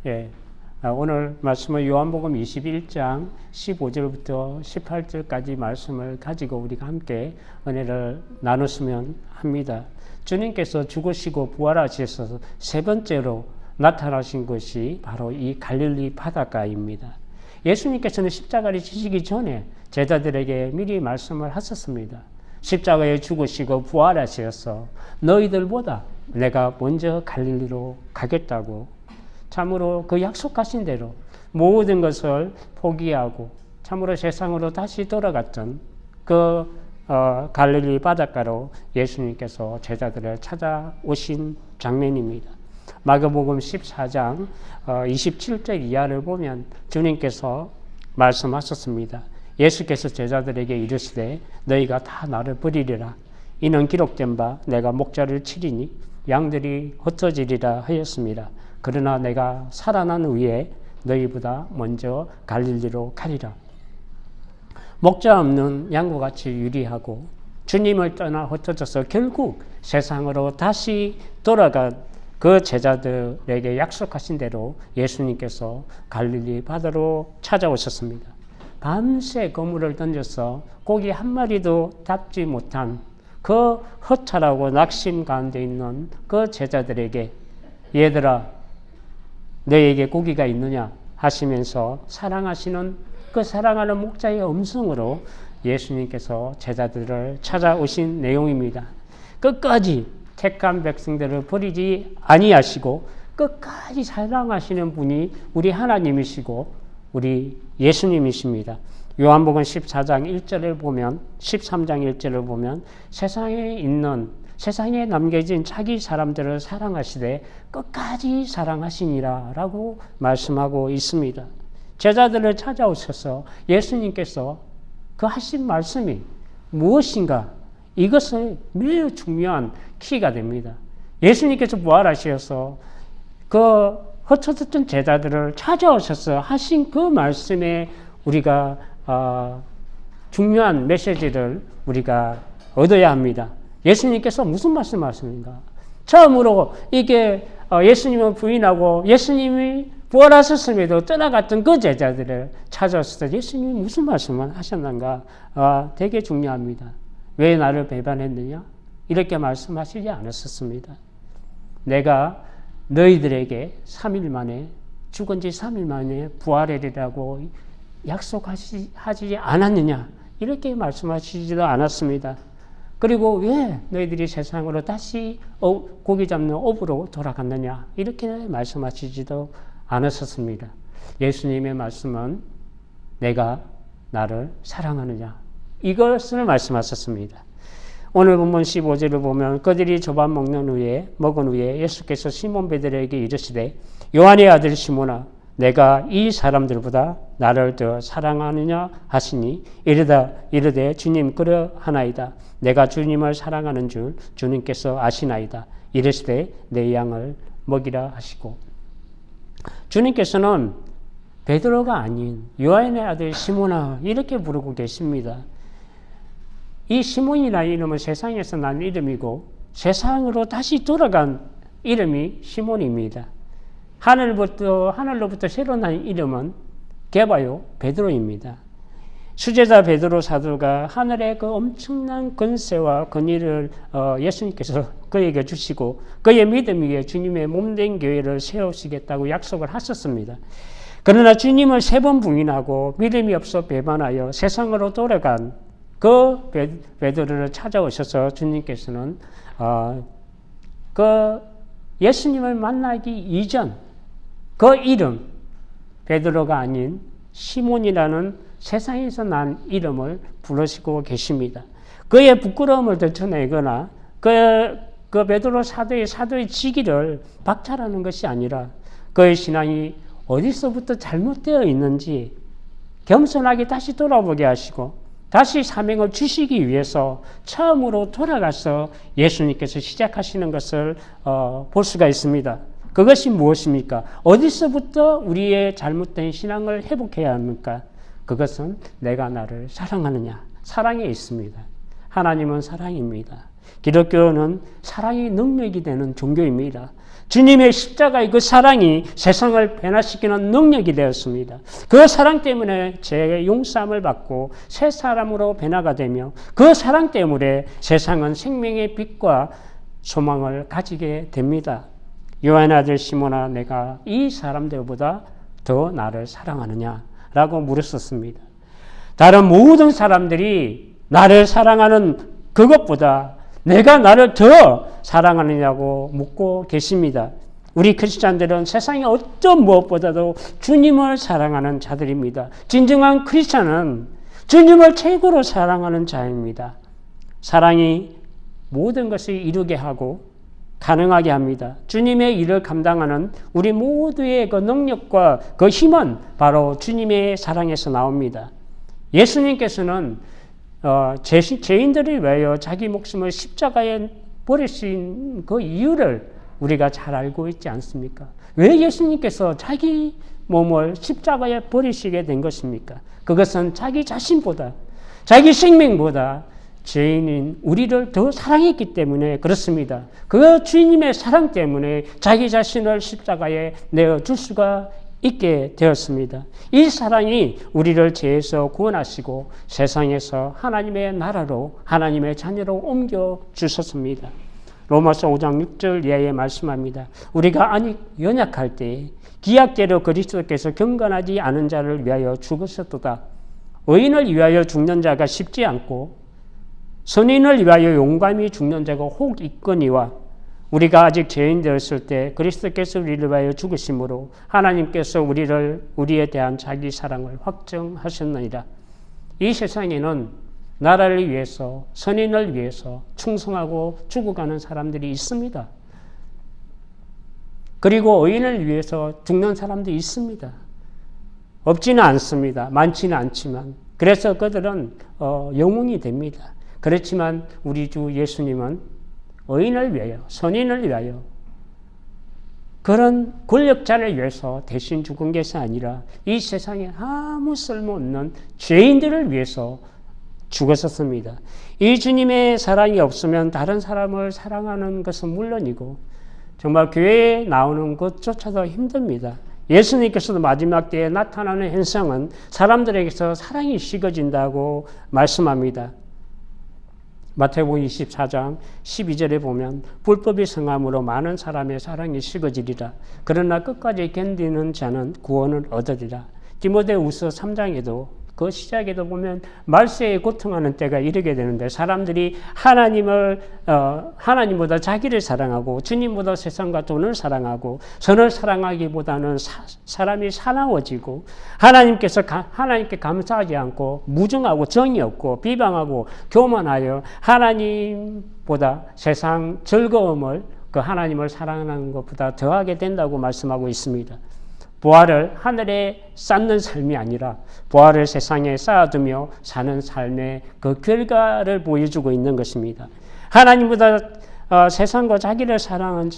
예. 오늘 말씀은 요한복음 21장 15절부터 18절까지 말씀을 가지고 우리가 함께 은혜를 나눴으면 합니다. 주님께서 죽으시고 부활하셔서 세 번째로 나타나신 것이 바로 이 갈릴리 바닷가입니다. 예수님께서는 십자가를 지시기 전에 제자들에게 미리 말씀을 하셨습니다. 십자가에 죽으시고 부활하셔서 너희들보다 내가 먼저 갈릴리로 가겠다고, 참으로 그 약속하신 대로 모든 것을 포기하고 참으로 세상으로 다시 돌아갔던 그 갈릴리 바닷가로 예수님께서 제자들을 찾아오신 장면입니다. 마가복음 14장 27절 이하를 보면 주님께서 말씀하셨습니다. 예수께서 제자들에게 이르시되 너희가 다 나를 버리리라. 이는 기록된 바 내가 목자를 치리니 양들이 흩어지리라 하였습니다. 그러나 내가 살아난 후에 너희보다 먼저 갈릴리로 가리라. 목자 없는 양과 같이 유리하고 주님을 떠나 흩어져서 결국 세상으로 다시 돌아간 그 제자들에게 약속하신 대로 예수님께서 갈릴리 바다로 찾아오셨습니다. 밤새 그물을 던져서 고기 한 마리도 잡지 못한 그 허탈하고 낙심 가운데 있는 그 제자들에게 얘들아 너에게 고기가 있느냐 하시면서 사랑하시는 그 사랑하는 목자의 음성으로 예수님께서 제자들을 찾아오신 내용입니다. 끝까지 택한 백성들을 버리지 아니하시고 끝까지 사랑하시는 분이 우리 하나님이시고 우리 예수님이십니다. 요한복음 14장 1절을 보면 13장 1절을 보면 세상에 남겨진 자기 사람들을 사랑하시되 끝까지 사랑하시니라 라고 말씀하고 있습니다. 제자들을 찾아오셔서 예수님께서 그 하신 말씀이 무엇인가, 이것은 매우 중요한 키가 됩니다. 예수님께서 부활하셔서 그 흩어졌던 제자들을 찾아오셔서 하신 그 말씀에 우리가 중요한 메시지를 우리가 얻어야 합니다. 예수님께서 무슨 말씀하십니까? 처음으로 이게 예수님을 부인하고 예수님이 부활하셨음에도 떠나갔던 그 제자들을 찾아왔을 때 예수님이 무슨 말씀을 하셨는가? 되게 중요합니다. 왜 나를 배반했느냐? 이렇게 말씀하시지 않았었습니다. 내가 너희들에게 3일 만에 죽은 지 3일 만에 부활하리라고 약속하지 않았느냐? 이렇게 말씀하시지도 않았습니다. 그리고 왜 너희들이 세상으로 다시 고기 잡는 업으로 돌아갔느냐? 이렇게 말씀하시지도 않았었습니다. 예수님의 말씀은 내가 나를 사랑하느냐? 이것을 말씀하셨습니다. 오늘 본문 15절을 보면 그들이 조반 먹은 후에 예수께서 시몬 베드로에게 이르시되 요한의 아들 시몬아 내가 이 사람들보다 나를 더 사랑하느냐 하시니 이르되 주님 그러하나이다. 내가 주님을 사랑하는 줄 주님께서 아시나이다. 이르시되 내 양을 먹이라 하시고, 주님께서는 베드로가 아닌 요한의 아들 시몬아 이렇게 부르고 계십니다. 이 시몬이라는 이름은 세상에서 난 이름이고 세상으로 다시 돌아간 이름이 시몬입니다. 하늘로부터 새로 난 이름은 게바요 베드로입니다. 수제자 베드로 사도가 하늘의 그 엄청난 권세와 권위를 예수님께서 그에게 주시고 그의 믿음 위에 주님의 몸된 교회를 세우시겠다고 약속을 하셨습니다. 그러나 주님을 3번 부인하고 믿음이 없어 배반하여 세상으로 돌아간 그 베드로를 찾아오셔서 주님께서는 그 예수님을 만나기 이전 그 이름 베드로가 아닌 시몬이라는 세상에서 난 이름을 부르시고 계십니다. 그의 부끄러움을 덜쳐내거나 그 베드로 사도의 직위를 박탈하는 것이 아니라 그의 신앙이 어디서부터 잘못되어 있는지 겸손하게 다시 돌아보게 하시고 다시 사명을 주시기 위해서 처음으로 돌아가서 예수님께서 시작하시는 것을 볼 수가 있습니다. 그것이 무엇입니까? 어디서부터 우리의 잘못된 신앙을 회복해야 합니까? 그것은 내가 나를 사랑하느냐? 사랑에 있습니다. 하나님은 사랑입니다. 기독교는 사랑이 능력이 되는 종교입니다. 주님의 십자가의 그 사랑이 세상을 변화시키는 능력이 되었습니다. 그 사랑 때문에 죄의 용서함을 받고 새 사람으로 변화가 되며 그 사랑 때문에 세상은 생명의 빛과 소망을 가지게 됩니다. 요한의 아들 시몬아, 내가 이 사람들보다 더 나를 사랑하느냐? 라고 물었었습니다. 다른 모든 사람들이 나를 사랑하는 그것보다 내가 나를 더 사랑하느냐고 묻고 계십니다. 우리 크리스찬들은 세상의 어떤 무엇보다도 주님을 사랑하는 자들입니다. 진정한 크리스찬은 주님을 최고로 사랑하는 자입니다. 사랑이 모든 것을 이루게 하고 가능하게 합니다. 주님의 일을 감당하는 우리 모두의 그 능력과 그 힘은 바로 주님의 사랑에서 나옵니다. 예수님께서는 죄인들을 위하여 자기 목숨을 십자가에 버리신 그 이유를 우리가 잘 알고 있지 않습니까? 왜 예수님께서 자기 몸을 십자가에 버리시게 된 것입니까? 그것은 자기 자신보다, 자기 생명보다 죄인인 우리를 더 사랑했기 때문에 그렇습니다. 그 주님의 사랑 때문에 자기 자신을 십자가에 내어줄 수가 있게 되었습니다. 이 사랑이 우리를 죄에서 구원하시고 세상에서 하나님의 나라로, 하나님의 자녀로 옮겨주셨습니다. 로마서 5장 6절 이하에 말씀합니다. 우리가 아직 연약할 때 기약대로 그리스도께서 경건하지 않은 자를 위하여 죽으셨도다. 의인을 위하여 죽는 자가 쉽지 않고 선인을 위하여 용감히 죽는 자가 혹 있거니와 우리가 아직 죄인 되었을 때 그리스도께서 우리를 위하여 죽으심으로 하나님께서 우리에 대한 자기 사랑을 확정하셨느니라. 이 세상에는 나라를 위해서, 선인을 위해서 충성하고 죽어가는 사람들이 있습니다. 그리고 의인을 위해서 죽는 사람도 있습니다. 없지는 않습니다. 많지는 않지만. 그래서 그들은 영웅이 됩니다. 그렇지만 우리 주 예수님은 의인을 위하여, 선인을 위하여, 그런 권력자를 위해서 대신 죽은 것이 아니라 이 세상에 아무 쓸모없는 죄인들을 위해서 죽었었습니다. 이 주님의 사랑이 없으면 다른 사람을 사랑하는 것은 물론이고 정말 교회에 나오는 것조차도 힘듭니다. 예수님께서도 마지막 때에 나타나는 현상은 사람들에게서 사랑이 식어진다고 말씀합니다. 마태복음 24장 12절에 보면 불법이 성함으로 많은 사람의 사랑이 식어지리라. 그러나 끝까지 견디는 자는 구원을 얻으리라. 디모데후서 3장에도 그 시작에도 보면 말세에 고통하는 때가 이르게 되는데 사람들이 하나님보다 자기를 사랑하고 주님보다 세상과 돈을 사랑하고 선을 사랑하기보다는 사람이 사나워지고 하나님께 감사하지 않고 무정하고 정이 없고 비방하고 교만하여 하나님보다 세상 즐거움을 그 하나님을 사랑하는 것보다 더하게 된다고 말씀하고 있습니다. 보화를 하늘에 쌓는 삶이 아니라 보화를 세상에 쌓아두며 사는 삶의 그 결과를 보여주고 있는 것입니다. 하나님보다 세상과 자기를 사랑하는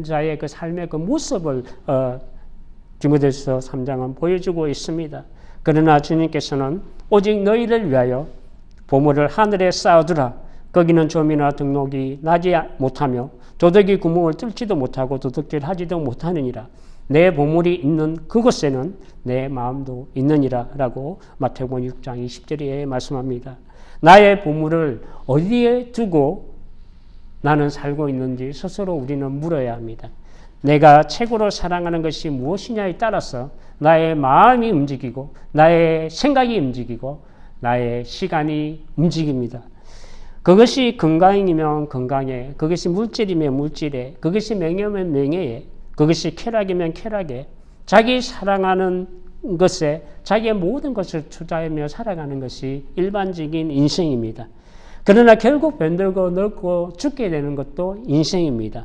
자의 그 삶의 그 모습을 디모데후서 3장은 보여주고 있습니다. 그러나 주님께서는 오직 너희를 위하여 보물을 하늘에 쌓아두라. 거기는 점이나 등록이 나지 못하며 도둑이 구멍을 뚫지도 못하고 도둑질하지도 못하느니라. 내 보물이 있는 그곳에는 내 마음도 있느니라 라고 마태복음 6장 20절에 말씀합니다. 나의 보물을 어디에 두고 나는 살고 있는지 스스로 우리는 물어야 합니다. 내가 최고로 사랑하는 것이 무엇이냐에 따라서 나의 마음이 움직이고 나의 생각이 움직이고 나의 시간이 움직입니다. 그것이 건강이면 건강에, 그것이 물질이면 물질에, 그것이 명예면 명예에, 그것이 쾌락이면 쾌락에 자기 사랑하는 것에 자기의 모든 것을 투자하며 살아가는 것이 일반적인 인생입니다. 그러나 결국 변들고 늙고 죽게 되는 것도 인생입니다.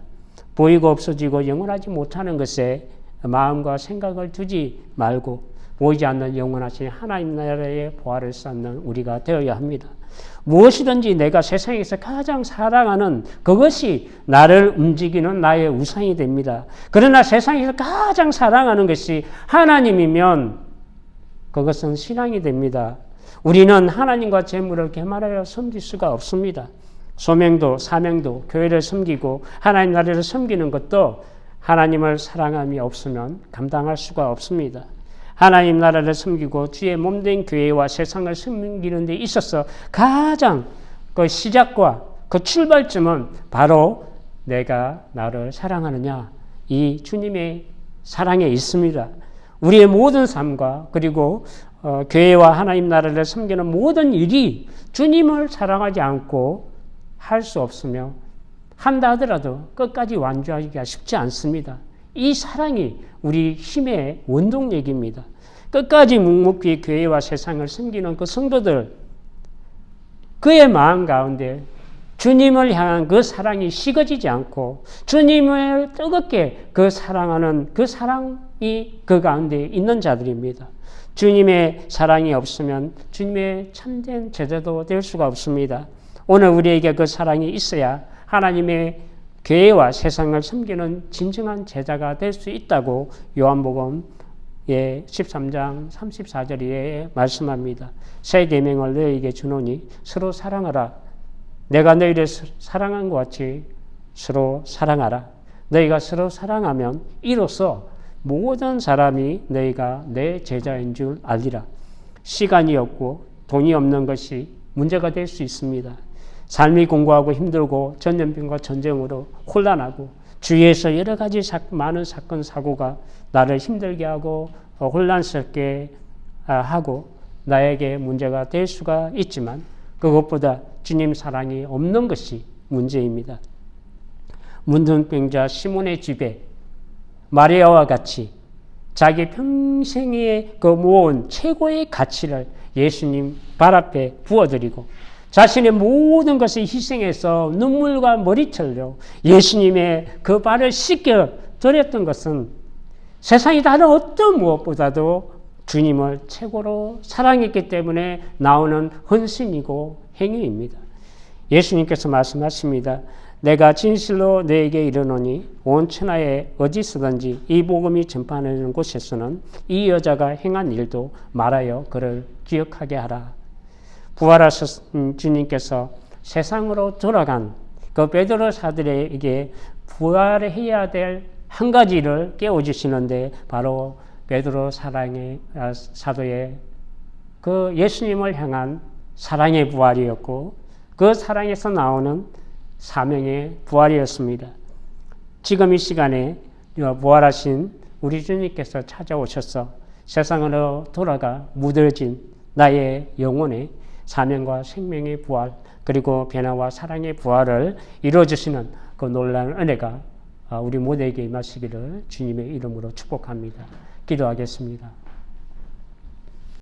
보이고 없어지고 영원하지 못하는 것에 마음과 생각을 두지 말고 보이지 않는 영원하신 하나님 나라의 보화를 쌓는 우리가 되어야 합니다. 무엇이든지 내가 세상에서 가장 사랑하는 그것이 나를 움직이는 나의 우상이 됩니다. 그러나 세상에서 가장 사랑하는 것이 하나님이면 그것은 신앙이 됩니다. 우리는 하나님과 재물을 계말하여 섬길 수가 없습니다. 소명도 사명도 교회를 섬기고 하나님 나라를 섬기는 것도 하나님을 사랑함이 없으면 감당할 수가 없습니다. 하나님 나라를 섬기고 주의 몸된 교회와 세상을 섬기는 데 있어서 가장 그 시작과 그 출발점은 바로 내가 나를 사랑하느냐, 이 주님의 사랑에 있습니다. 우리의 모든 삶과 그리고 교회와 하나님 나라를 섬기는 모든 일이 주님을 사랑하지 않고 할 수 없으며 한다 하더라도 끝까지 완주하기가 쉽지 않습니다. 이 사랑이 우리 힘의 원동력입니다. 끝까지 묵묵히 교회와 세상을 섬기는 그 성도들, 그의 마음 가운데 주님을 향한 그 사랑이 식어지지 않고 주님을 뜨겁게 그 사랑하는 그 사랑이 그 가운데 있는 자들입니다. 주님의 사랑이 없으면 주님의 참된 제자도 될 수가 없습니다. 오늘 우리에게 그 사랑이 있어야 하나님의 교회와 세상을 섬기는 진정한 제자가 될 수 있다고 요한복음 13장 34절에 말씀합니다. 새 계명을 너희에게 주노니 서로 사랑하라. 내가 너희를 사랑한 것 같이 서로 사랑하라. 너희가 서로 사랑하면 이로써 모든 사람이 너희가 내 제자인 줄 알리라. 시간이 없고 돈이 없는 것이 문제가 될 수 있습니다. 삶이 공고하고 힘들고 전염병과 전쟁으로 혼란하고 주위에서 여러 가지 많은 사건 사고가 나를 힘들게 하고 혼란스럽게 하고 나에게 문제가 될 수가 있지만 그것보다 주님 사랑이 없는 것이 문제입니다. 문둥병자 시몬의 집에 마리아와 같이 자기 평생에 그 모은 최고의 가치를 예수님 발 앞에 부어드리고 자신의 모든 것을 희생해서 눈물과 머리털로 예수님의 그 발을 씻겨 드렸던 것은 세상이 다른 어떤 무엇보다도 주님을 최고로 사랑했기 때문에 나오는 헌신이고 행위입니다. 예수님께서 말씀하십니다. 내가 진실로 너에게 이르노니 온 천하에 어디서든지 이 복음이 전파하는 곳에서는 이 여자가 행한 일도 말하여 그를 기억하게 하라. 부활하신 주님께서 세상으로 돌아간 그 베드로 사들에게 부활해야 될 한 가지를 깨워주시는데 바로 베드로 사도의 그 예수님을 향한 사랑의 부활이었고 그 사랑에서 나오는 사명의 부활이었습니다. 지금 이 시간에 부활하신 우리 주님께서 찾아오셔서 세상으로 돌아가 묻어진 나의 영혼의 사명과 생명의 부활 그리고 변화와 사랑의 부활을 이루어주시는 그 놀라운 은혜가 우리 모두에게 임하시기를 주님의 이름으로 축복합니다. 기도하겠습니다.